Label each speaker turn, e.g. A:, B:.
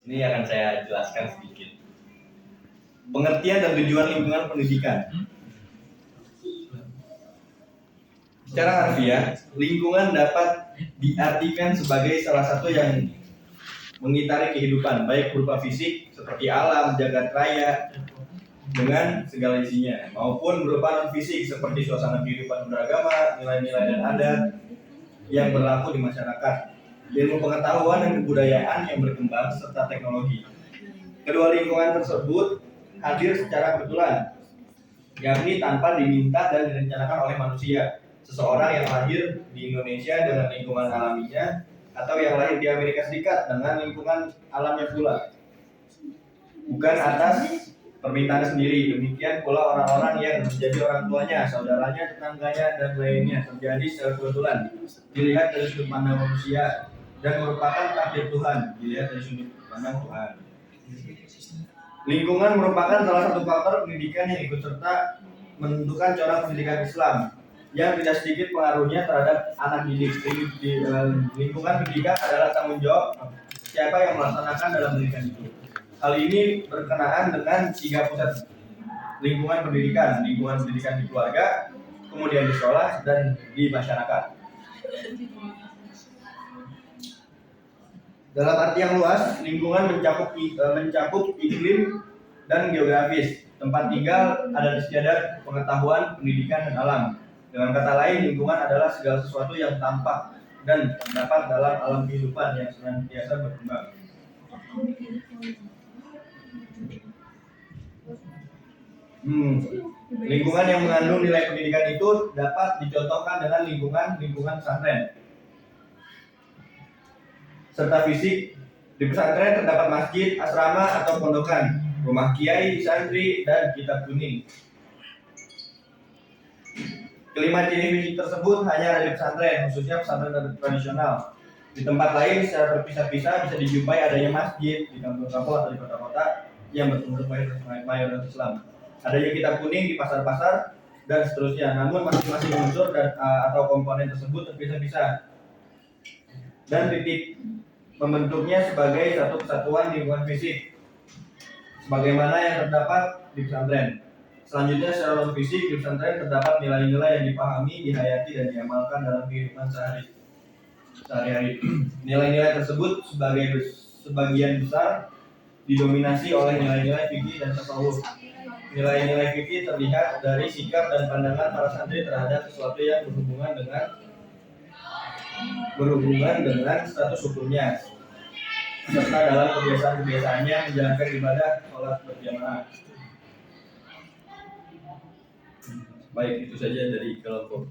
A: Ini akan saya jelaskan sedikit. Pengertian dan tujuan lingkungan pendidikan. Secara harfiah, lingkungan dapat diartikan sebagai salah satu yang mengitari kehidupan, baik berupa fisik seperti alam, jagat raya dengan segala isinya, maupun berupa non fisik seperti suasana kehidupan beragama, nilai-nilai dan adat yang berlaku di masyarakat, ilmu pengetahuan dan kebudayaan yang berkembang serta teknologi. Kedua lingkungan tersebut hadir secara kebetulan, yakni tanpa diminta dan direncanakan oleh manusia. Seseorang yang lahir di Indonesia dengan lingkungan alaminya, atau yang lahir di Amerika Serikat dengan lingkungan alamnya pula, bukan atas permintaan sendiri. Demikian pula orang-orang yang menjadi orang tuanya, saudaranya, tetangganya, dan lainnya terjadi secara kebetulan, dilihat dari sudut pandang manusia dan merupakan takdir Tuhan, dilihat dari sudut pandang Tuhan. Lingkungan merupakan salah satu faktor pendidikan yang ikut serta menentukan corak pendidikan Islam yang tidak sedikit pengaruhnya terhadap anak didik. Lingkungan pendidikan adalah tanggung jawab siapa yang melaksanakan dalam pendidikan itu. Hal ini berkenaan dengan 3 pusat lingkungan pendidikan di keluarga, kemudian di sekolah, dan di masyarakat. Dalam arti yang luas, lingkungan mencakup iklim dan geografis, tempat tinggal, adat istiadat, pengetahuan, pendidikan, dan alam. Dengan kata lain, lingkungan adalah segala sesuatu yang tampak dan terdapat dalam alam kehidupan yang senantiasa berkembang. Lingkungan yang mengandung nilai pendidikan itu dapat dicontohkan dengan lingkungan pesantren. Serta fisik, di pesantren terdapat masjid, asrama atau pondokan, rumah kiai, santri, dan kitab kuning. Kelima ciri fisik tersebut hanya ada di pesantren, khususnya pesantren tradisional. Di tempat lain secara terpisah-pisah bisa dijumpai adanya masjid di kampung-kampung atau di kota-kota yang berpenduduk mayoritas Islam. Adanya kitab kuning di pasar-pasar dan seterusnya. Namun masing-masing unsur atau komponen tersebut terpisah-pisah dan titik membentuknya sebagai satu kesatuan lingkungan fisik, sebagaimana yang terdapat di pesantren. Selanjutnya, secara non fisik di pesantren terdapat nilai-nilai yang dipahami, dihayati, dan diamalkan dalam kehidupan sehari-hari. Nilai-nilai tersebut sebagian besar didominasi oleh nilai-nilai fikih dan tasawuf. Nilai-nilai fikih terlihat dari sikap dan pandangan para santri terhadap sesuatu yang berhubungan dengan status hukumnya, serta dalam kebiasaan-kebiasaannya menjalankan ibadah sholat berjamaah. Baik, itu saja dari kelompok